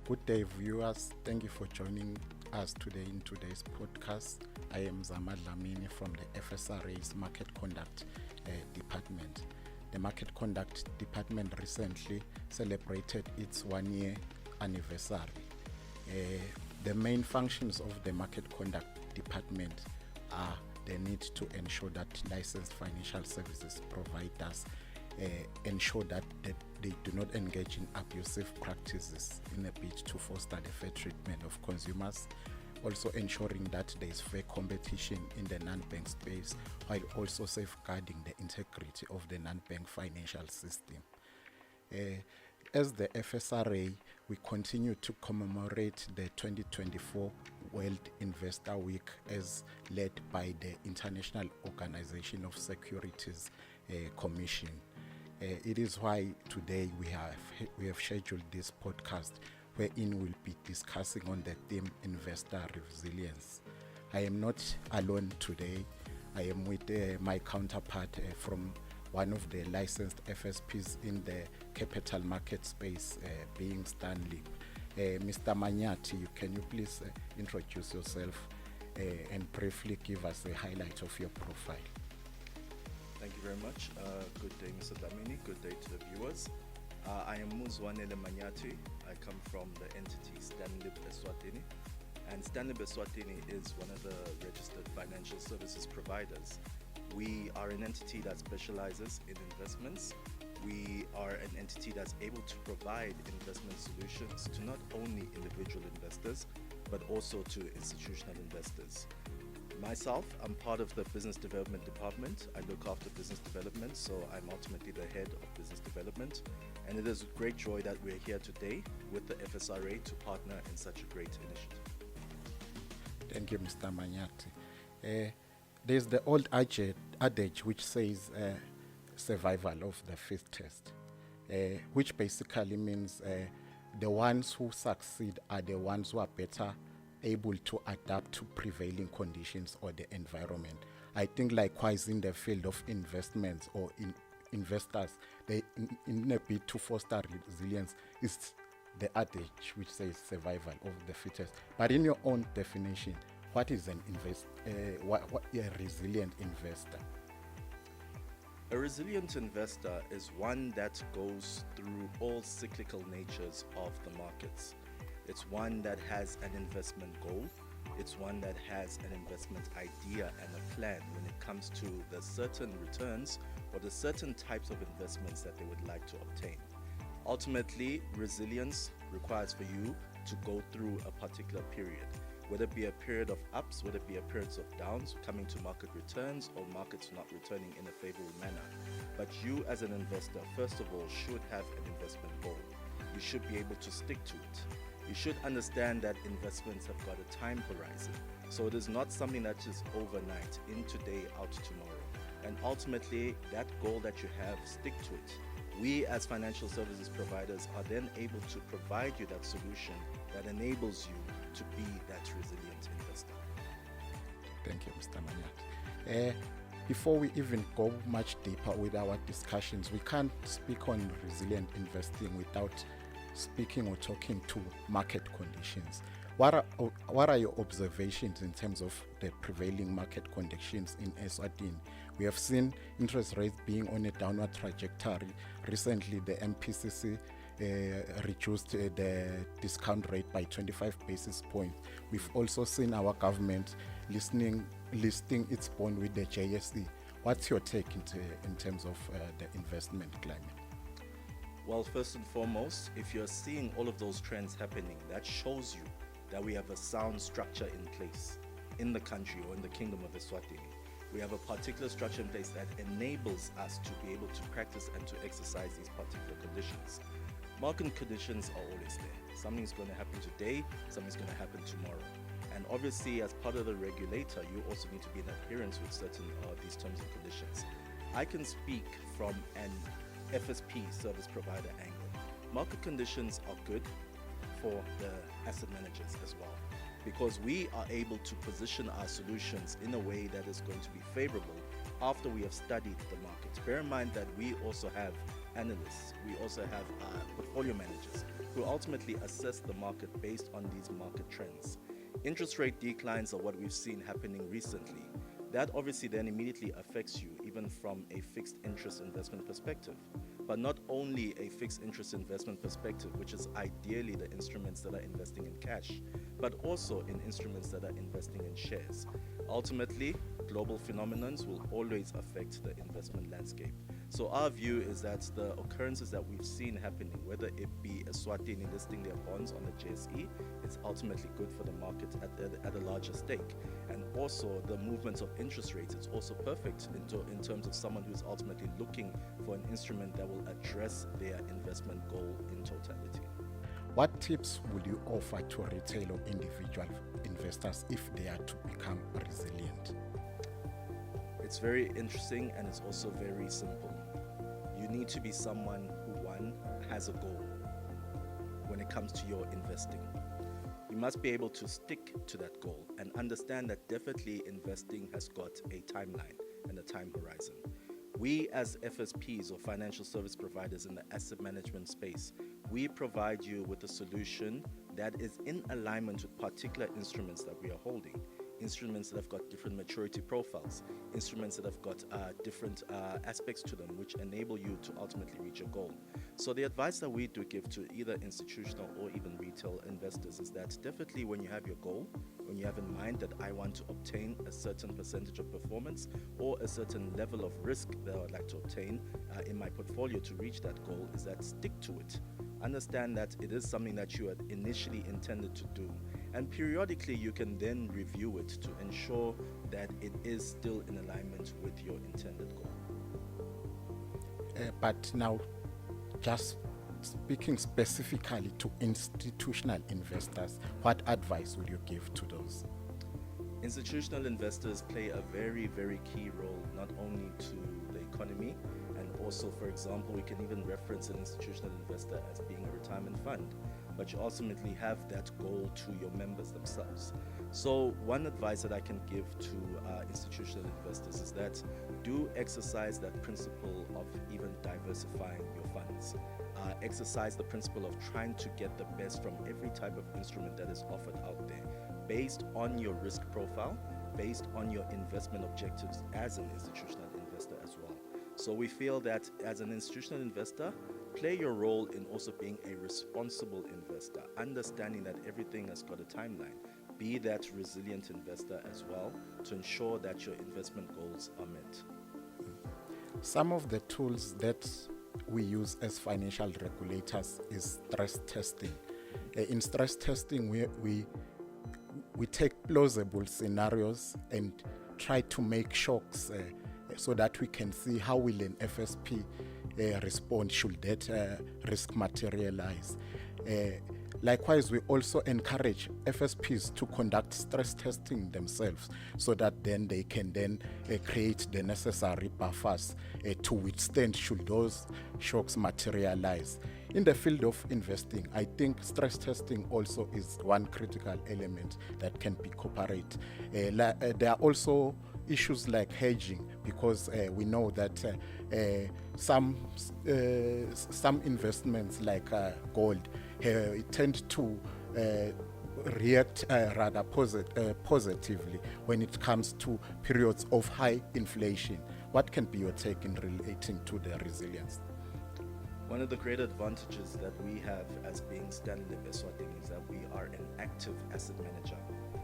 Good day, viewers. Thank you for joining us today in today's podcast. I am Zamad Lamini from the FSRA's Market Conduct Department. The Market Conduct Department recently celebrated its one-year anniversary. The main functions of the Market Conduct Department are the need to ensure that licensed financial services providers ensure that they do not engage in abusive practices in a bid to foster the fair treatment of consumers, also ensuring that there is fair competition in the non-bank space while also safeguarding the integrity of the non-bank financial system. As the FSRA, we continue to commemorate the 2024 World Investor Week as led by the International Organization of Securities Commission. It is why today we have scheduled this podcast wherein we'll be discussing on the theme investor resilience. I am not alone today. I am with my counterpart from one of the licensed FSPs in the capital market space, being Stanlib. Mr. Manyathi, can you please introduce yourself and briefly give us a highlight of your profile? Thank you very much. Good day, Mr. Lamini. Good day to the viewers. I am Muziwanele Manyathi. I come from the entity Stanlib Eswatini. And Stanlib Eswatini is one of the registered financial services providers. We are an entity that specializes in investments. We are an entity that's able to provide investment solutions to not only individual investors, but also to institutional investors. Myself, I'm part of the business development department. I look after business development, so I'm ultimately the head of business development. And it is with great joy that we're here today with the FSRA to partner in such a great initiative. Thank you, Mr. Manyathi. There's the old adage which says survival of the fittest, which basically means the ones who succeed are the ones who are better able to adapt to prevailing conditions or the environment. I think likewise in the field of investments or in investors, they in a bid to foster resilience is the adage which says survival of the fittest. But in your own definition, what is a resilient investor? A resilient investor is one that goes through all cyclical natures of the markets. It's one that has an investment goal. It's one that has an investment idea and a plan when it comes to the certain returns or the certain types of investments that they would like to obtain. Ultimately, resilience requires for you to go through a particular period, whether it be a period of ups, whether it be a period of downs, coming to market returns or markets not returning in a favorable manner. But you as an investor, first of all, should have an investment goal. You should be able to stick to it. You should understand that investments have got a time horizon. So it is not something that is overnight, in today, out tomorrow. And ultimately, that goal that you have, stick to it. We as financial services providers are then able to provide you that solution that enables you to be that resilient investor. Thank you, Mr. Manyathi. Before we even go much deeper with our discussions, we can't speak on resilient investing without speaking or talking to market conditions. What are your observations in terms of the prevailing market conditions in Eswatini? We have seen interest rates being on a downward trajectory. Recently, the MPCC reduced the discount rate by 25 basis points. We've also seen our government listing its bond with the JSE. What's your take in terms of the investment climate? Well, first and foremost, if you're seeing all of those trends happening, that shows you that we have a sound structure in place in the country or in the Kingdom of Eswatini. We have a particular structure in place that enables us to be able to practice and to exercise these particular conditions. Market conditions are always there. Something's going to happen today, something's going to happen tomorrow. And obviously, as part of the regulator, you also need to be in adherence with certain of these terms and conditions. I can speak from an FSP service provider angle. Market conditions are good for the asset managers as well, because we are able to position our solutions in a way that is going to be favorable after we have studied the market. Bear in mind that we also have analysts. We also have portfolio managers who ultimately assess the market based on these market trends. Interest rate declines are what we've seen happening recently. That obviously then immediately affects you, even from a fixed interest investment perspective. But not only a fixed interest investment perspective, which is ideally the instruments that are investing in cash, but also in instruments that are investing in shares. Ultimately, global phenomena will always affect the investment landscape. So our view is that the occurrences that we've seen happening, whether it be Eswatini listing their bonds on the JSE, it's ultimately good for the market at a larger stake. And also the movements of interest rates, it's also perfect in terms of someone who's ultimately looking for an instrument that will address their investment goal in totality. What tips would you offer to retail or individual investors if they are to become resilient? It's very interesting and it's also very simple. You need to be someone who, one, has a goal when it comes to your investing. You must be able to stick to that goal and understand that definitely investing has got a timeline and a time horizon. We as FSPs or financial service providers in the asset management space, we provide you with a solution that is in alignment with particular instruments that we are holding. Instruments that have got different maturity profiles, instruments that have got different aspects to them which enable you to ultimately reach your goal. So the advice that we do give to either institutional or even retail investors is that definitely when you have your goal, when you have in mind that I want to obtain a certain percentage of performance or a certain level of risk that I would like to obtain in my portfolio to reach that goal, is that stick to it. Understand that it is something that you had initially intended to do. And periodically you can then review it to ensure that it is still in alignment with your intended goal. But now, just speaking specifically to institutional investors, what advice would you give to those? Institutional investors play a very, very key role not only to the economy, and also, for example, we can even reference an institutional investor as being a retirement fund, but you ultimately have that goal to your members themselves. So one advice that I can give to institutional investors is that do exercise that principle of even diversifying your funds. Exercise the principle of trying to get the best from every type of instrument that is offered out there, based on your risk profile, based on your investment objectives as an institutional investor as well. So we feel that as an institutional investor, play your role in also being a responsible investor, understanding that everything has got a timeline. Be that resilient investor as well to ensure that your investment goals are met. Some of the tools that we use as financial regulators is stress testing. In stress testing, we take plausible scenarios and try to make shocks so that we can see how will an FSP respond should that risk materialize. Likewise, we also encourage FSPs to conduct stress testing themselves so that then they can then create the necessary buffers to withstand should those shocks materialize. In the field of investing, I think stress testing also is one critical element that can be incorporated. There are also issues like hedging, because we know that some investments like gold tend to react rather positively when it comes to periods of high inflation. What can be your take in relating to the resilience? One of the great advantages that we have as being Stanlib Eswatini is that we are an active asset manager.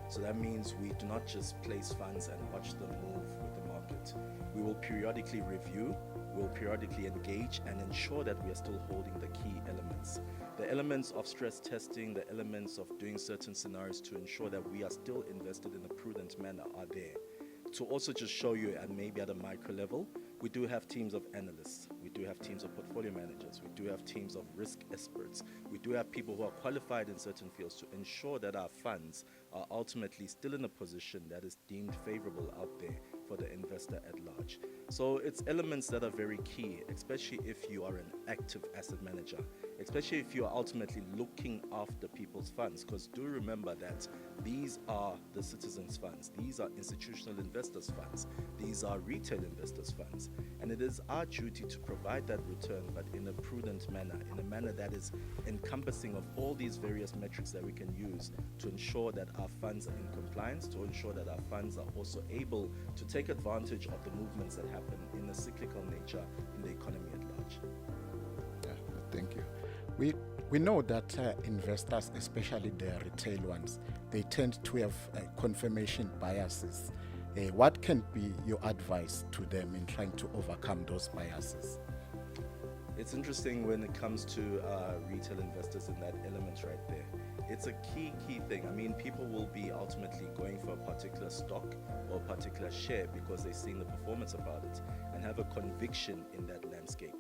So that means we do not just place funds and watch them move with the market. We will periodically review, we'll periodically engage and ensure that we are still holding the key elements. The elements of stress testing, the elements of doing certain scenarios to ensure that we are still invested in a prudent manner are there. To also just show you, and maybe at a micro level, we do have teams of analysts, we do have teams of portfolio managers, we do have teams of risk experts, we do have people who are qualified in certain fields to ensure that our funds are ultimately still in a position that is deemed favorable out there for the investor at large. So it's elements that are very key, especially if you are an active asset manager, especially if you are ultimately looking after people's funds. Because do remember that these are the citizens' funds, these are institutional investors' funds, these are retail investors' funds. And it is our duty to provide that return, but in a prudent manner, in a manner that is encompassing of all these various metrics that we can use to ensure that our funds are in compliance, to ensure that our funds are also able to take advantage of the movements that happen in a cyclical nature in the economy at large. Yeah, thank you. We know that investors, especially the retail ones, they tend to have confirmation biases. What can be your advice to them in trying to overcome those biases? It's interesting when it comes to retail investors in that element right there. It's a key thing. I mean, people will be ultimately going for a particular stock or a particular share because they've seen the performance about it and have a conviction in that landscape.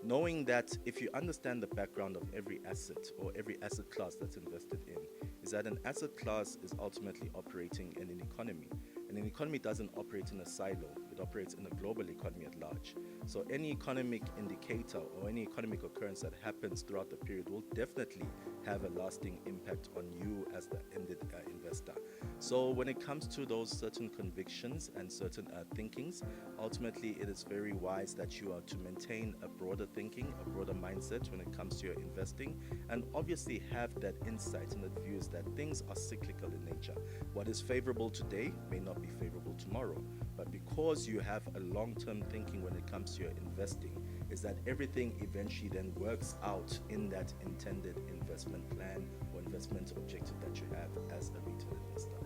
Knowing that if you understand the background of every asset or every asset class that's invested in, is that an asset class is ultimately operating in an economy. And an economy doesn't operate in a silo, it operates in a global economy at large. So any economic indicator or any economic occurrence that happens throughout the period will definitely have a lasting impact on you as the ended investor. So when it comes to those certain convictions and certain thinkings, ultimately it is very wise that you are to maintain a broader thinking, a broader mindset when it comes to your investing, and obviously have that insight and that views that things are cyclical in nature. What is favorable today may not be favorable tomorrow, but because you have a long-term thinking when it comes to your investing, is that everything eventually then works out in that intended investment plan or investment objective that you have as a retail investor.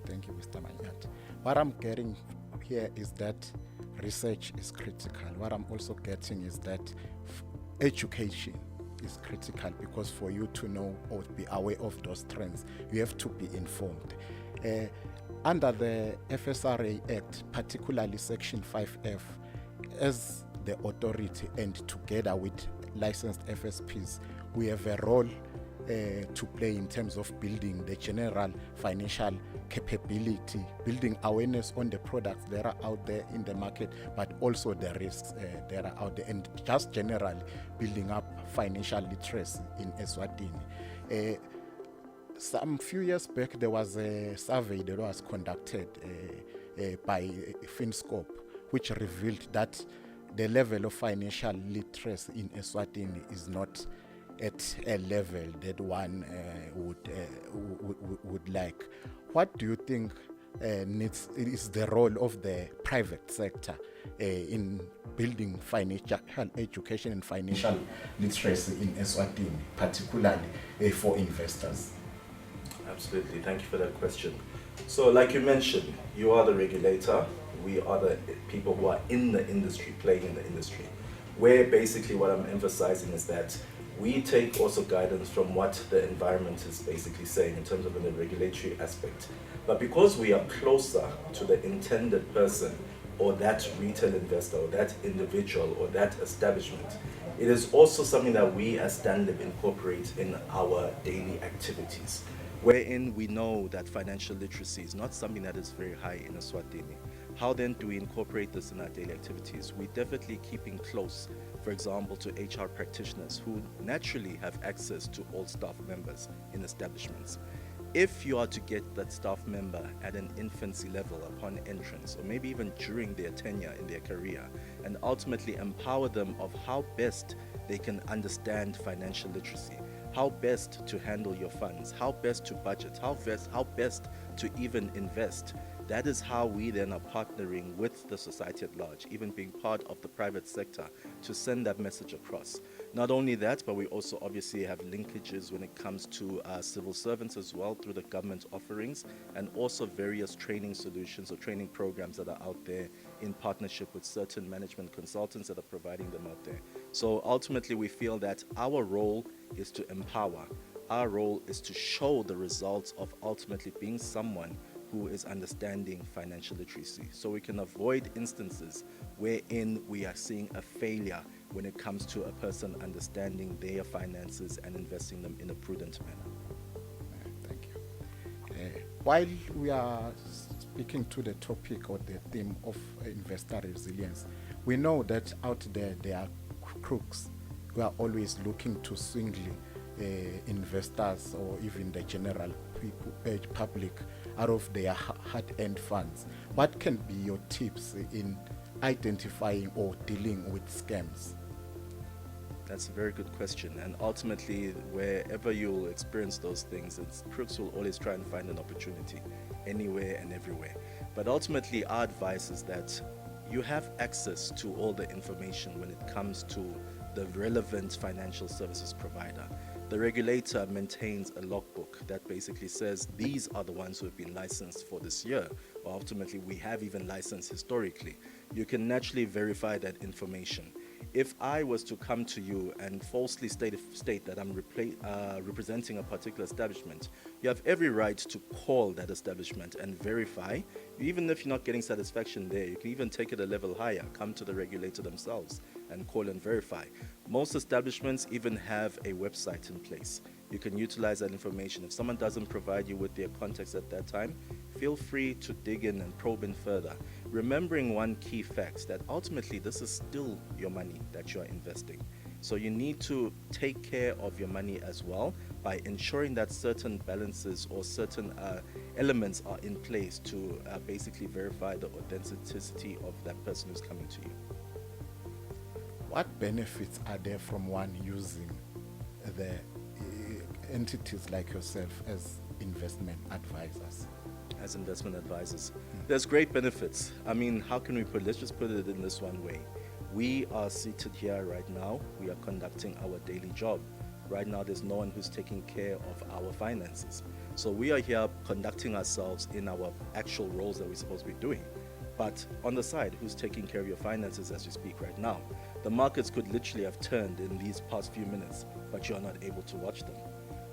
Thank you, Mr. Manyathi. What I'm getting here is that research is critical. What I'm also getting is that education is critical, because for you to know or be aware of those trends, you have to be informed. Under the FSRA Act, particularly Section 5F, as the authority and together with licensed FSPs, we have a role to play in terms of building the general financial capability, building awareness on the products that are out there in the market, but also the risks that are out there, and just generally building up financial literacy in Eswatini. Some few years back, there was a survey that was conducted by FinScope, which revealed that the level of financial literacy in Eswatini is not at a level that one would like. What do you think is the role of the private sector in building financial education and financial literacy in Eswatini, particularly for investors? Absolutely, thank you for that question. So like you mentioned, you are the regulator, we are the people who are in the industry, playing in the industry, where basically what I'm emphasizing is that we take also guidance from what the environment is basically saying in terms of the regulatory aspect. But because we are closer to the intended person or that retail investor or that individual or that establishment, it is also something that we as Stanlib incorporate in our daily activities, wherein we know that financial literacy is not something that is very high in Eswatini. How then do we incorporate this in our daily activities? We're definitely keeping close, for example, to HR practitioners who naturally have access to all staff members in establishments. If you are to get that staff member at an infancy level upon entrance, or maybe even during their tenure in their career, and ultimately empower them of how best they can understand financial literacy, how best to handle your funds, how best to budget, how best to even invest. That is how we then are partnering with the society at large, even being part of the private sector, to send that message across. Not only that, but we also obviously have linkages when it comes to civil servants as well through the government offerings, and also various training solutions or training programs that are out there in partnership with certain management consultants that are providing them out there. So ultimately we feel that our role is to empower. Our role is to show the results of ultimately being someone who is understanding financial literacy, so we can avoid instances wherein we are seeing a failure when it comes to a person understanding their finances and investing them in a prudent manner. Thank you. While we are speaking to the topic or the theme of investor resilience, we know that out there are crooks who are always looking to swindle investors or even the general public out of their hard-earned funds. What can be your tips in identifying or dealing with scams? That's a very good question. And ultimately, wherever you'll experience those things, crooks will always try and find an opportunity anywhere and everywhere. But ultimately, our advice is that you have access to all the information when it comes to the relevant financial services provider. The regulator maintains a logbook that basically says these are the ones who have been licensed for this year, or ultimately we have even licensed historically. You can naturally verify that information. If I was to come to you and falsely state that I'm representing a particular establishment, you have every right to call that establishment and verify. Even if you're not getting satisfaction there, you can even take it a level higher, come to the regulator themselves and call and verify. Most establishments even have a website in place. You can utilize that information. If someone doesn't provide you with their context at that time, feel free to dig in and probe in further. Remembering one key fact, that ultimately this is still your money that you are investing. So you need to take care of your money as well by ensuring that certain balances or certain elements are in place to basically verify the authenticity of that person who's coming to you. What benefits are there from one using the entities like yourself as investment advisors? As investment advisors, there's great benefits. I mean, how can we let's just put it in this one way. We are seated here right now. We are conducting our daily job. Right now, there's no one who's taking care of our finances. So we are here conducting ourselves in our actual roles that we're supposed to be doing. But on the side, who's taking care of your finances as we speak right now? The markets could literally have turned in these past few minutes, but you are not able to watch them.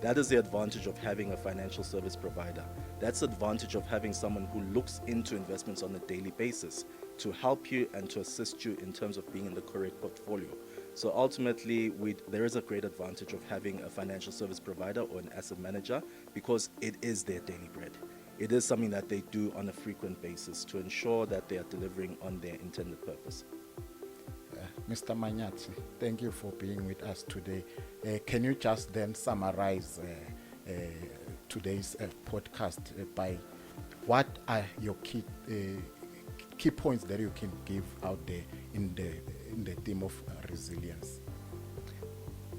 That is the advantage of having a financial service provider. That's the advantage of having someone who looks into investments on a daily basis to help you and to assist you in terms of being in the correct portfolio. So ultimately, there is a great advantage of having a financial service provider or an asset manager because it is their daily bread. It is something that they do on a frequent basis to ensure that they are delivering on their intended purpose. Mr. Manyathi, thank you for being with us today. Can you just then summarize today's podcast by what are your key points that you can give out there in the theme of resilience?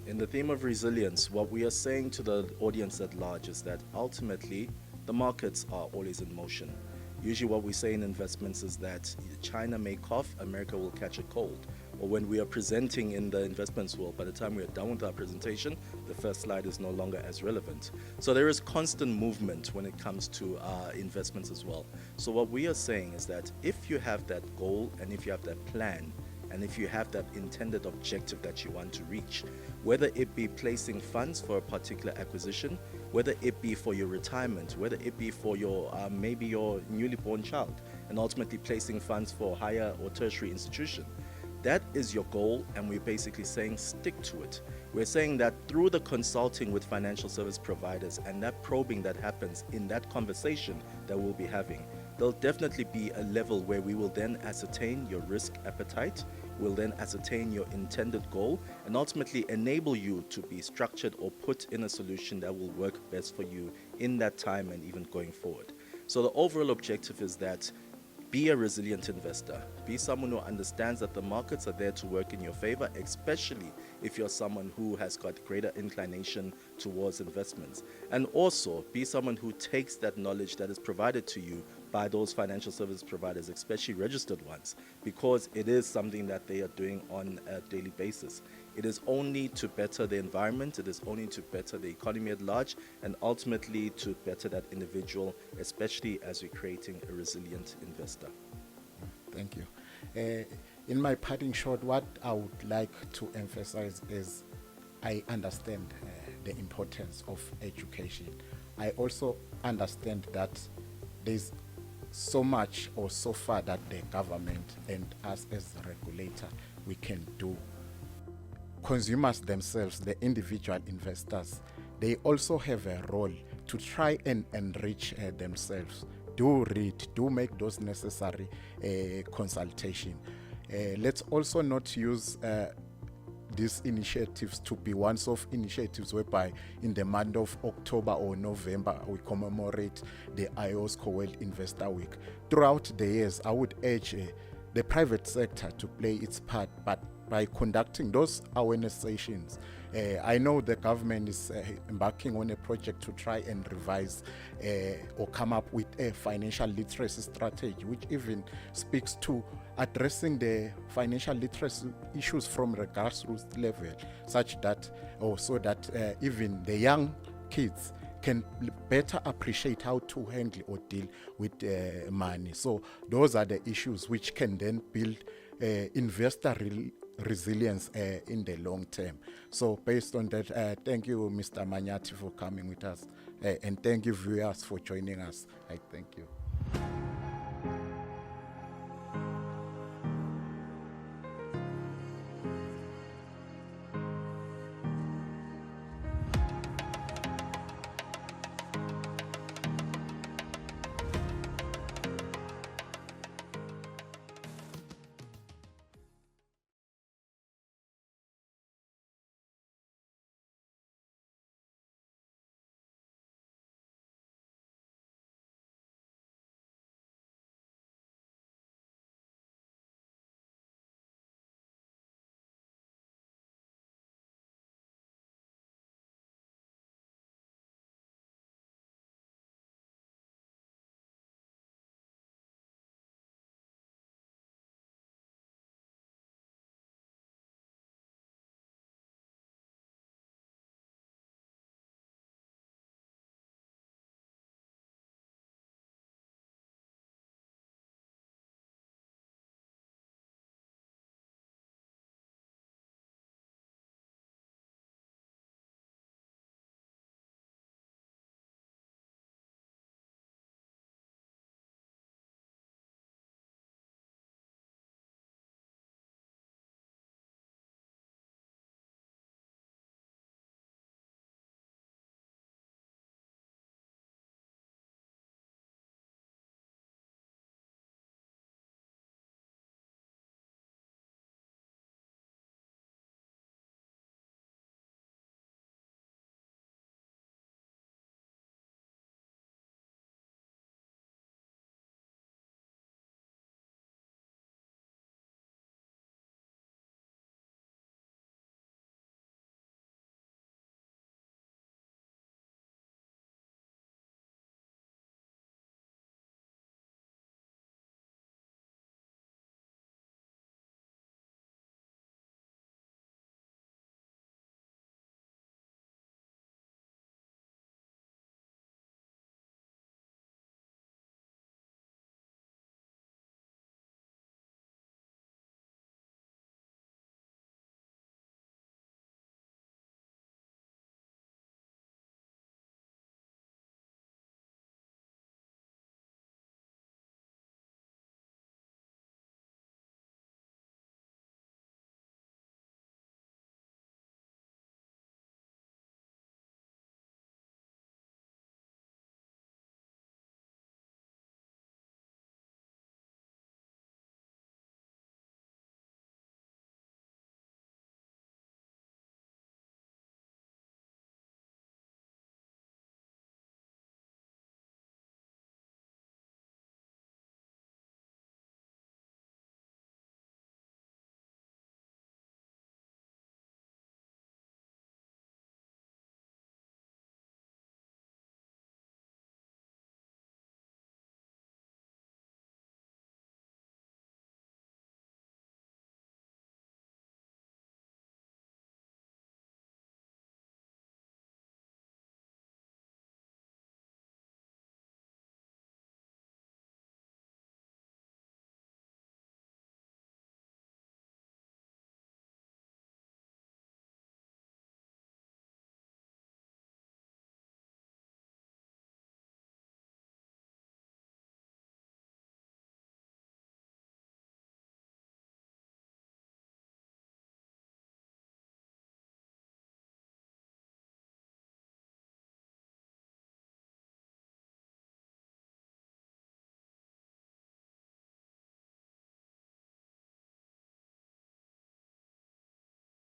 In the theme of resilience, what we are saying to the audience at large is that ultimately the markets are always in motion. Usually what we say in investments is that China may cough, America will catch a cold. Or when we are presenting in the investments world, by the time we are done with our presentation, the first slide is no longer as relevant. So there is constant movement when it comes to investments as well. So what we are saying is that if you have that goal and if you have that plan, and if you have that intended objective that you want to reach, whether it be placing funds for a particular acquisition, whether it be for your retirement, whether it be for your maybe your newly born child, and ultimately placing funds for higher or tertiary institution, that is your goal, and we're basically saying stick to it. We're saying that through the consulting with financial service providers and that probing that happens in that conversation that we'll be having, there'll definitely be a level where we will then ascertain your risk appetite, we'll then ascertain your intended goal, and ultimately enable you to be structured or put in a solution that will work best for you in that time and even going forward. So the overall objective is that be a resilient investor. Be someone who understands that the markets are there to work in your favor, especially if you're someone who has got greater inclination towards investments. And also be someone who takes that knowledge that is provided to you by those financial service providers, especially registered ones, because it is something that they are doing on a daily basis. It is only to better the environment, it is only to better the economy at large, and ultimately to better that individual, especially as we're creating a resilient investor. Thank you. In my parting shot, what I would like to emphasize is I understand the importance of education. I also understand that there's so much or so far that the government and us as a regulator we can do. Consumers themselves, the individual investors, they also have a role to try and enrich themselves do read, do make those necessary consultation. Let's also not use these initiatives to be once-off initiatives whereby in the month of October or November we commemorate the Iosco World Investor Week. Throughout the years, I would urge the private sector to play its part, but by conducting those awareness sessions. I know the government is embarking on a project to try and revise or come up with a financial literacy strategy, which even speaks to addressing the financial literacy issues from the grassroots level, such that, or so that even the young kids can better appreciate how to handle or deal with money. So those are the issues which can then build investor resilience in the long term. So based on that, thank you, Mr. Manyathi, for coming with us, and thank you, viewers, for joining us. I thank you.